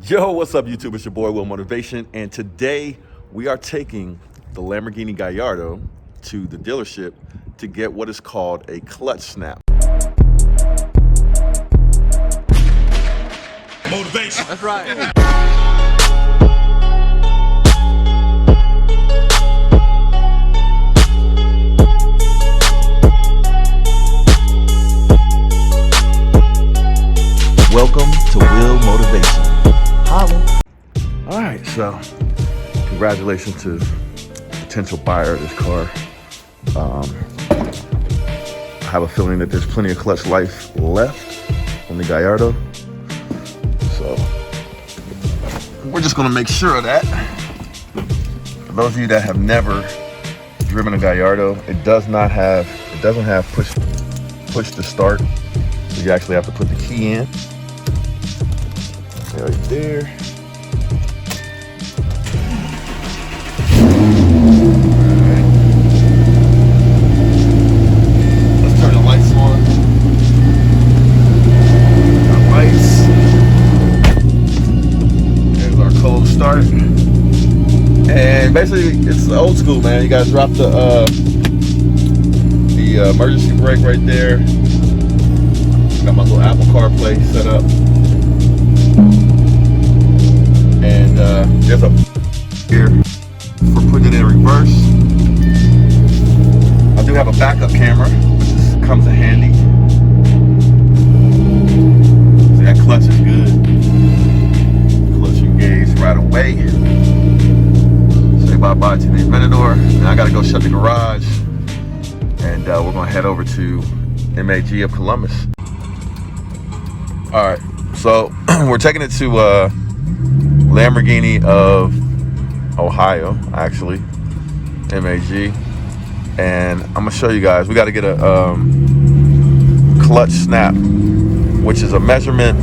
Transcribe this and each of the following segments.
Yo, what's up, YouTube? It's your boy, Will Motivation, and today we are taking the Lamborghini Gallardo to the dealership to get what is called a clutch snap. Motivation. That's right. Welcome to Will Motivation. Holla. All right, so congratulations to potential buyer of this car. I have a feeling that there's plenty of clutch life left on the Gallardo. So we're just gonna make sure of that. For those of you that have never driven a Gallardo, it doesn't have push to start. So you actually have to put the key in. Right there. Alright. Let's turn the lights on. Got lights. There's our cold start. And basically it's old school, man. You gotta drop the emergency brake right there. Got my little Apple CarPlay set up. And there's a here for putting it in reverse. I do have a backup camera, which comes in handy. So that clutch is good. Clutch engaged right away. Say bye-bye to the Aventador. Now I gotta go shut the garage. And we're gonna head over to MAG of Columbus. All right, so we're taking it to Lamborghini of Ohio, actually, MAG, and I'm gonna show you guys. We got to get a clutch snap, which is a measurement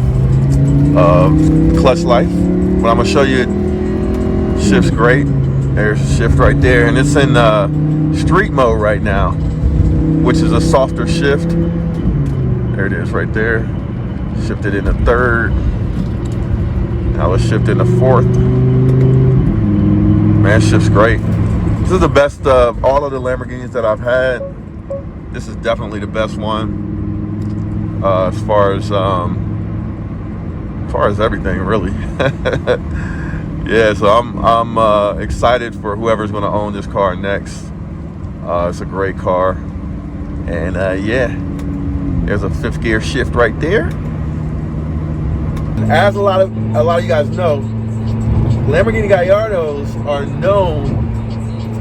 of clutch life. But I'm gonna show you it shifts great. There's a shift right there, and it's in street mode right now, which is a softer shift. There it is right there. Shifted into third. Now let's shift into fourth. Man, shifts great. This is the best of all of the Lamborghinis that I've had. This is definitely the best one as far as everything, really. Yeah, so I'm excited for whoever's going to own this car next. It's a great car, and yeah, there's a fifth gear shift right there. As a lot of you guys know, Lamborghini Gallardos are known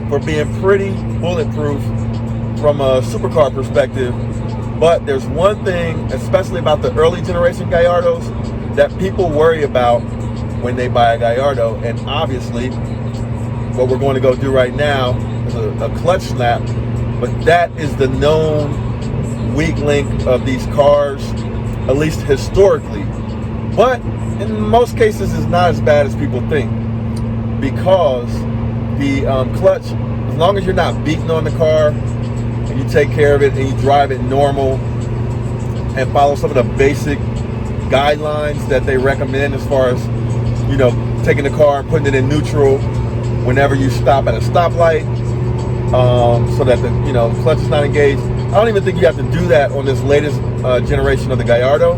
for being pretty bulletproof from a supercar perspective. But there's one thing, especially about the early generation Gallardos, that people worry about when they buy a Gallardo. And obviously, what we're going to go do right now is a clutch snap. But that is the known weak link of these cars, at least historically. But in most cases, it's not as bad as people think, because the clutch, as long as you're not beating on the car and you take care of it and you drive it normal and follow some of the basic guidelines that they recommend as far as, you know, taking the car and putting it in neutral whenever you stop at a stoplight, so that the clutch is not engaged. I don't even think you have to do that on this latest generation of the Gallardo.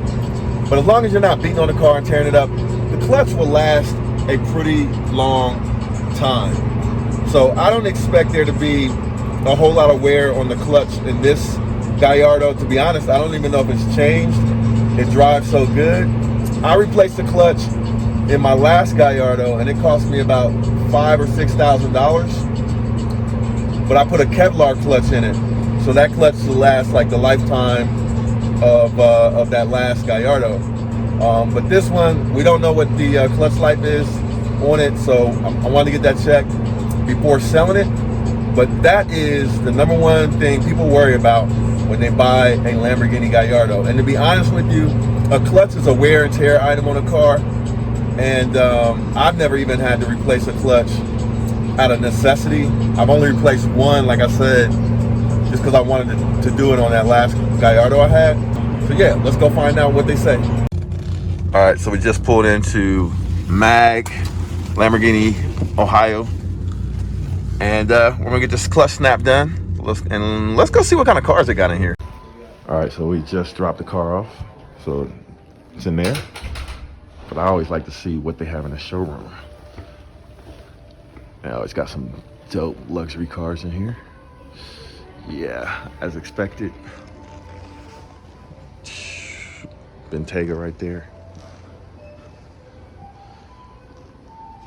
But as long as you're not beating on the car and tearing it up, the clutch will last a pretty long time. So I don't expect there to be a whole lot of wear on the clutch in this Gallardo. To be honest, I don't even know if it's changed. It drives so good. I replaced the clutch in my last Gallardo, and it cost me about $5,000 or $6,000. But I put a Kevlar clutch in it, so that clutch will last like the lifetime of that last Gallardo. But this one, we don't know what the clutch life is on it, so I wanted to get that checked before selling it. But that is the number one thing people worry about when they buy a Lamborghini Gallardo. And to be honest with you, a clutch is a wear and tear item on a car, and I've never even had to replace a clutch out of necessity. I've only replaced one, like I said, just because I wanted to do it on that last Gallardo I had. So yeah, let's go find out what they say. All right, so we just pulled into mag, Lamborghini Ohio, and we're gonna get this clutch snap done. Let's go see what kind of cars they got in here. All right, so we just dropped the car off, so it's in there. But I always like to see what they have in the showroom. Now it's got some dope luxury cars in here. Yeah, as expected. Bentayga right there.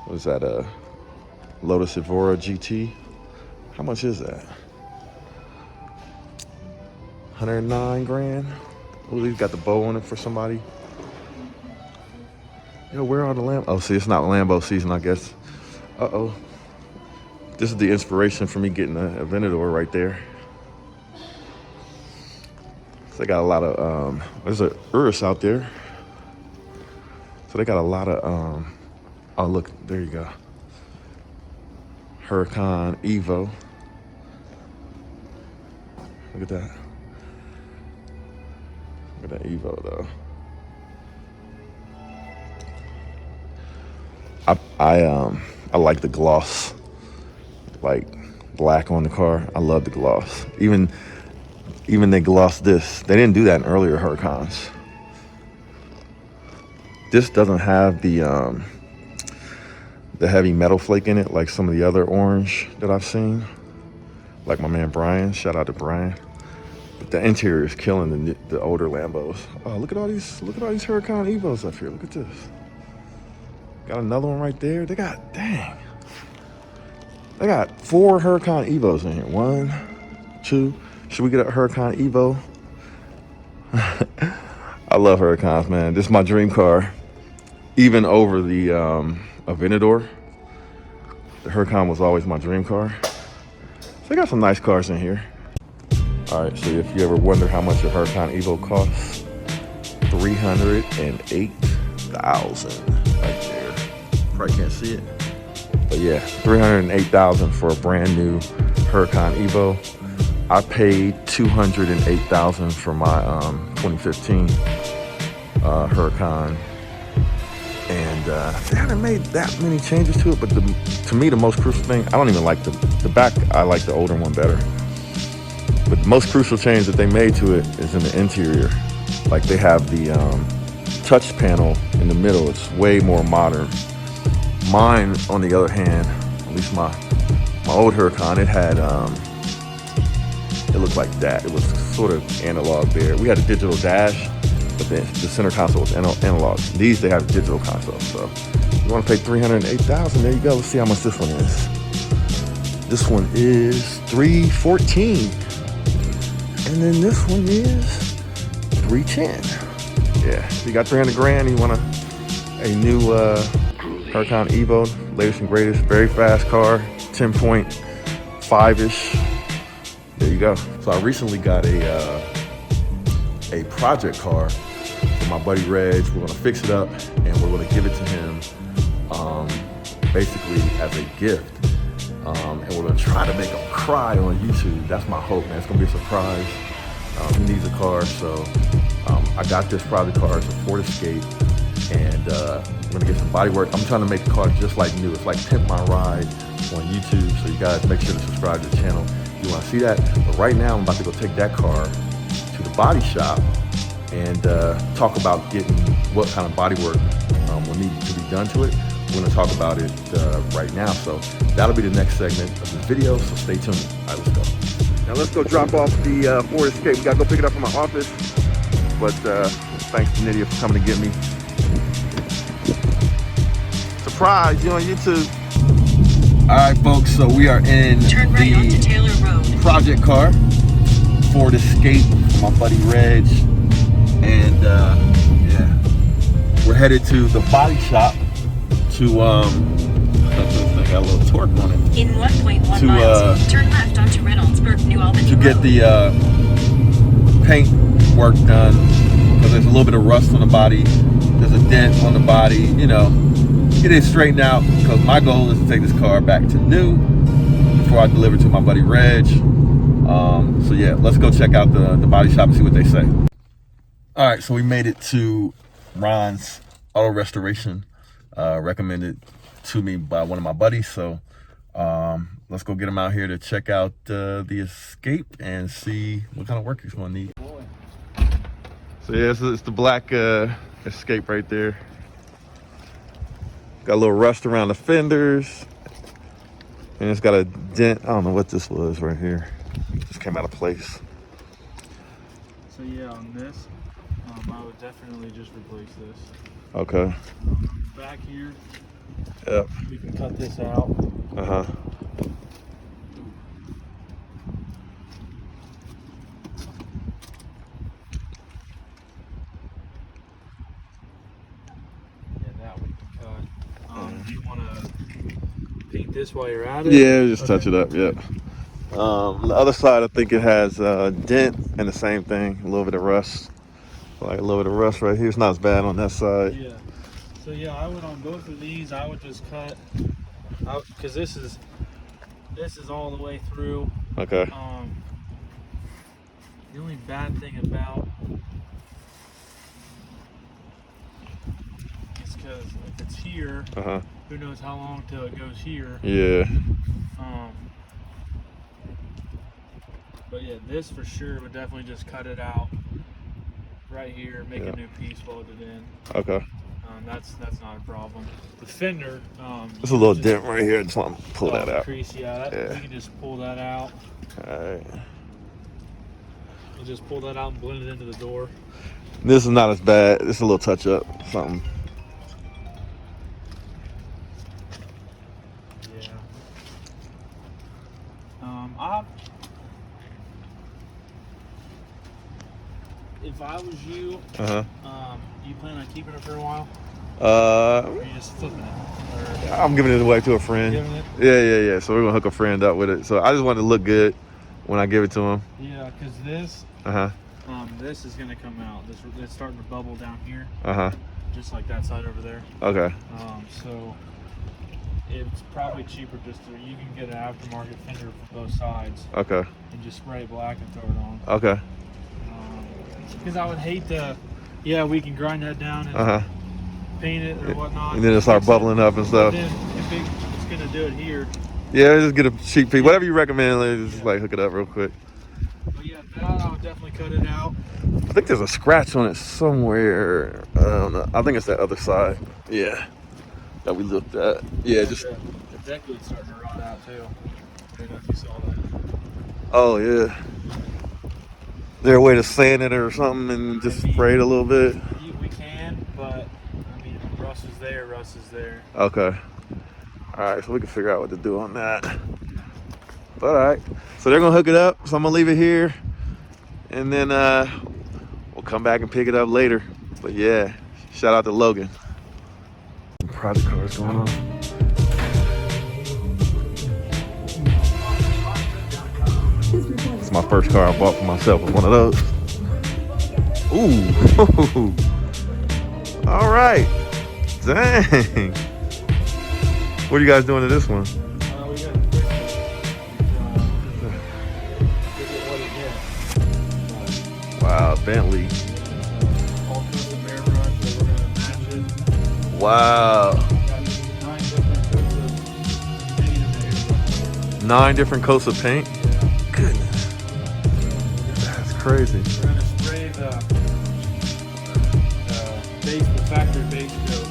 What is that, a Lotus Evora GT? How much is that? 109 grand. Oh, he's got the bow on it for somebody. Yo, where are the Lambo? Oh, see, it's not Lambo season, I guess. Uh-oh. This is the inspiration for me getting a Aventador right there. So they got a lot of, there's a Urus out there. So they got a lot of, oh, look, there you go. Huracan Evo. Look at that. Look at that Evo, though. I like the gloss, like black on the car. I love the gloss. Even they glossed this. They didn't do that in earlier Huracans. This doesn't have the heavy metal flake in it like some of the other orange that I've seen. Like my man Brian. Shout out to Brian. But the interior is killing the older Lambos. Oh, look at all these Huracan Evos up here. Look at this. Got another one right there. They got 4 Huracan Evos in here. 1, 2. Should we get a Huracan Evo? I love Huracans, man. This is my dream car. Even over the Aventador. The Huracan was always my dream car. So they got some nice cars in here. All right, so if you ever wonder how much a Huracan Evo costs, $308,000 right there. Probably can't see it, but yeah, $308,000 for a brand new Huracan Evo. I paid $208,000 for my 2015 Huracan, and they haven't made that many changes to it. But to me, the most crucial thing, I don't even like the back. I like the older one better. But the most crucial change that they made to it is in the interior. Like they have the touch panel in the middle. It's way more modern. Mine, on the other hand, at least my old Huracan, it had, it looked like that. It was sort of analog there. We had a digital dash, but the center console was analog. These, they have a digital console. So you want to pay $308,000, there you go. Let's see how much this one is. This one is $314,000. And then this one is $310,000. Yeah, so you got 300 grand, you want a new Huracan Evo, latest and greatest, very fast car, 10.5-ish. There you go. So I recently got a project car for my buddy Reg. We're gonna fix it up and we're gonna give it to him basically as a gift. And we're gonna try to make him cry on YouTube. That's my hope, man. It's gonna be a surprise. He needs a car, so I got this project car. It's a Ford Escape, and we're gonna get some body work. I'm trying to make the car just like new. It's like Pimp My Ride on YouTube, so you guys make sure to subscribe to the channel if you want to see that. But right now, I'm about to go take that car to the body shop and talk about getting what kind of body work will need to be done to it. We're gonna talk about it right now, so that'll be the next segment of the video, so stay tuned. All right, let's go. Now let's go drop off the Ford Escape. We gotta go pick it up from my office, but thanks to Nydia for coming to get me. Surprise, you on YouTube. All right, folks, so we are in the project car, Ford Escape, for my buddy Reg, and yeah, we're headed to the body shop to I got a little torque on it. In 1.1 miles, turn left onto Reynoldsburg, New Albany to get the paint work done, because there's a little bit of rust on the body, there's a dent on the body, you know, get it straightened out, because my goal is to take this car back to new before I deliver to my buddy Reg. So yeah, let's go check out the body shop and see what they say. All right, so we made it to Ron's Auto Restoration. recommended to me by one of my buddies. So let's go get him out here to check out the Escape and see what kind of work he's gonna need. So yeah, it's the black Escape right there. Got a little rust around the fenders, and it's got a dent. I don't know what this was right here. Just came out of place. So yeah, on this, I would definitely just replace this. Okay. Back here, Yep. we can cut this out. Uh-huh. Yeah, that we can cut. Do you want to paint this while you're at it? Yeah, just touch it up. Yep. The other side, I think it has a dent and the same thing, a little bit of rust. Like a little bit of rust right here. It's not as bad on that side. Yeah. So yeah, I would on both of these. I would just cut out because this is all the way through. Okay. The only bad thing about is because if it's here, who knows how long till it goes here. Yeah. But yeah, this for sure would definitely just cut it out right here, make a new piece, weld it in. Okay. That's not a problem. The fender, there's a little dent right here. I just want to pull that out. Crease, yeah. We can just pull that out. All right. We'll just pull that out and blend it into the door. This is not as bad. It's a little touch up, something. Yeah. If I was you, do you plan on keeping it for a while? Or are you just flipping it? Or I'm giving it away to a friend. giving it? Yeah. So we're gonna hook a friend up with it. So I just want it to look good when I give it to him. Yeah, because this is gonna come out. It's starting to bubble down here. Just like that side over there. Okay. So it's probably cheaper just to, you can get an aftermarket fender for both sides. Okay. And just spray it black and throw it on. Okay. Because I would hate to, we can grind that down and paint it or whatnot. And then it'll start bubbling up and stuff. But then if it's gonna do it here. Yeah, just get a cheap piece. Whatever you recommend, just like hook it up real quick. But yeah, that I would definitely cut it out. I think there's a scratch on it somewhere. I don't know. I think it's that other side. Yeah. That we looked at. Yeah, just. The deck lid's starting to rot out too. I don't know if you saw that. Oh yeah. Is there a way to sand it or something and just spray it a little bit? We can, but I mean, rust is there, rust is there. Okay. All right, so we can figure out what to do on that. But all right, so they're gonna hook it up. So I'm gonna leave it here, and then we'll come back and pick it up later. But yeah, shout out to Logan. Project cars going on. It's my first car I bought for myself. Was one of those. Ooh. All right. Dang. What are you guys doing to this one? We got Wow, Bentley. Wow. 9 different coats of paint? Goodness. That's crazy. We're going to spray the base, the factory base coat.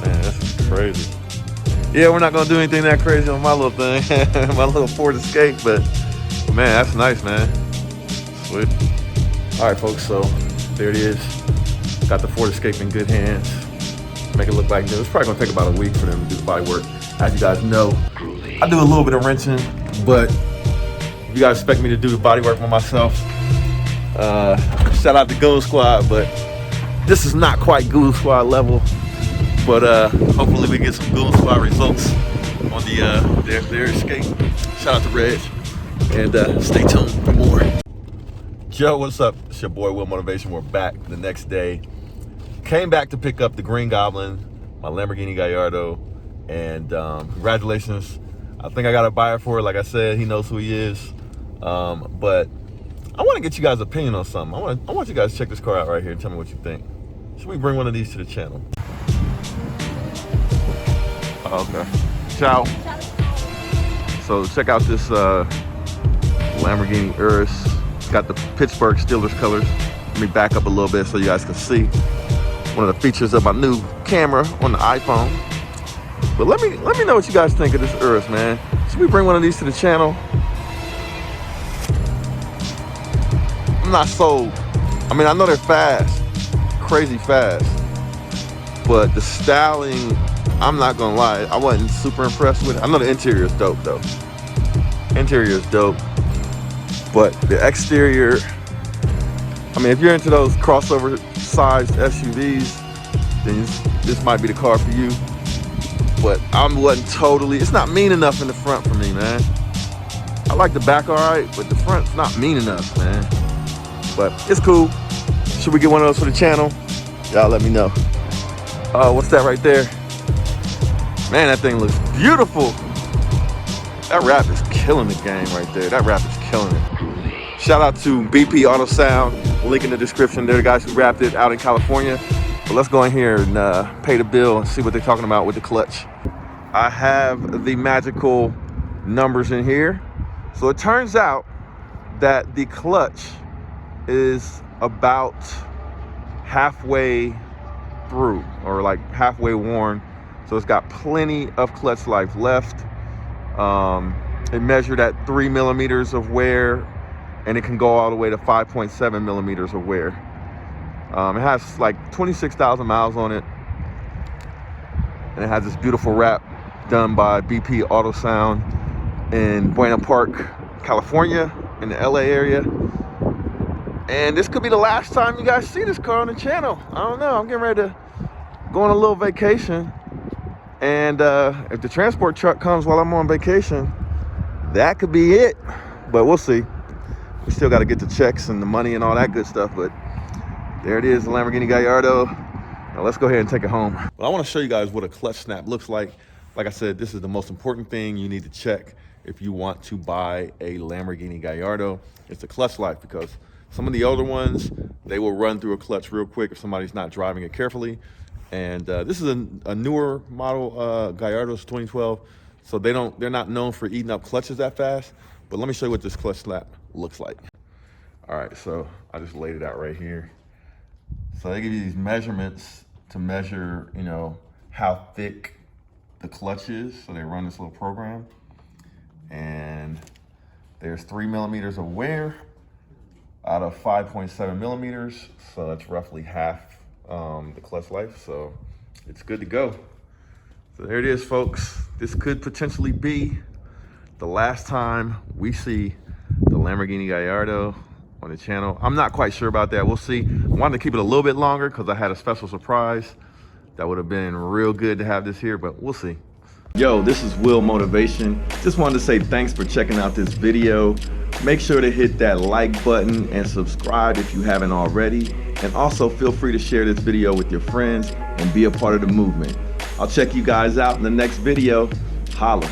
Man, that's crazy. Yeah, we're not going to do anything that crazy on my little thing. My little Ford Escape, but man, that's nice, man. Sweet. All right, folks, so there it is. Got the Ford Escape in good hands. Make it look like new. It's probably gonna take about a week for them to do the body work. As you guys know, I do a little bit of wrenching, but if you guys expect me to do the body work by myself, shout out to Goon Squad, but this is not quite Goon Squad level. But hopefully we get some Goon Squad results on their Escape. Shout out to Reg, and stay tuned for more. Joe, what's up? It's your boy Will Motivation. We're back the next day. Came back to pick up the Green Goblin, my Lamborghini Gallardo, and congratulations. I think I got a buyer for it. Like I said, he knows who he is. But I want to get you guys' opinion on something. I want you guys to check this car out right here and tell me what you think. Should we bring one of these to the channel? Okay. Ciao. So check out this Lamborghini Urus. It's got the Pittsburgh Steelers colors. Let me back up a little bit so you guys can see one of the features of my new camera on the iPhone. But let me know what you guys think of this Urus, man. Should we bring one of these to the channel? I'm not sold. I mean, I know they're fast, crazy fast, but the styling, I'm not gonna lie, I wasn't super impressed with it. I know the interior is dope though. Interior is dope, but the exterior, I mean, if you're into those crossover sized SUVs, then this might be the car for you. But I wasn't totally, it's not mean enough in the front for me, man. I like the back all right, but the front's not mean enough, man. But it's cool. Should we get one of those for the channel? Y'all let me know. Oh, what's that right there? Man, that thing looks beautiful. That wrap is killing the game right there. That wrap is killing it. Shout out to BP Autosound. Link in the description. They're the guys who wrapped it out in California. But let's go in here and pay the bill and see what they're talking about with the clutch. I have the magical numbers in here. So it turns out that the clutch is about halfway through, or like halfway worn. So it's got plenty of clutch life left. It measured at 3 millimeters of wear, and it can go all the way to 5.7 millimeters of wear. It has like 26,000 miles on it, and it has this beautiful wrap done by BP Autosound in Buena Park, California, in the LA area. And this could be the last time you guys see this car on the channel. I don't know. I'm getting ready to go on a little vacation. And if the transport truck comes while I'm on vacation, that could be it. But we'll see. We still got to get the checks and the money and all that good stuff. But there it is, the Lamborghini Gallardo. Now let's go ahead and take it home. Well, I want to show you guys what a clutch snap looks like. Like I said, this is the most important thing you need to check if you want to buy a Lamborghini Gallardo. It's the clutch life, because some of the older ones, they will run through a clutch real quick if somebody's not driving it carefully. And this is a newer model, Gallardo's 2012. So they're not known for eating up clutches that fast. But let me show you what this clutch snap looks like. All right, so I just laid it out right here. So they give you these measurements to measure, you know, how thick the clutch is. So they run this little program. And there's 3 millimeters of wear out of 5.7 millimeters. So that's roughly half the clutch life. So it's good to go. So there it is, folks. This could potentially be the last time we see the Lamborghini Gallardo on the channel. I'm not quite sure about that. We'll see. I wanted to keep it a little bit longer because I had a special surprise that would have been real good to have this here, but we'll see. Yo, this is Will Motivation. Just wanted to say thanks for checking out this video. Make sure to hit that like button and subscribe if you haven't already. And also feel free to share this video with your friends and be a part of the movement. I'll check you guys out in the next video. Holla.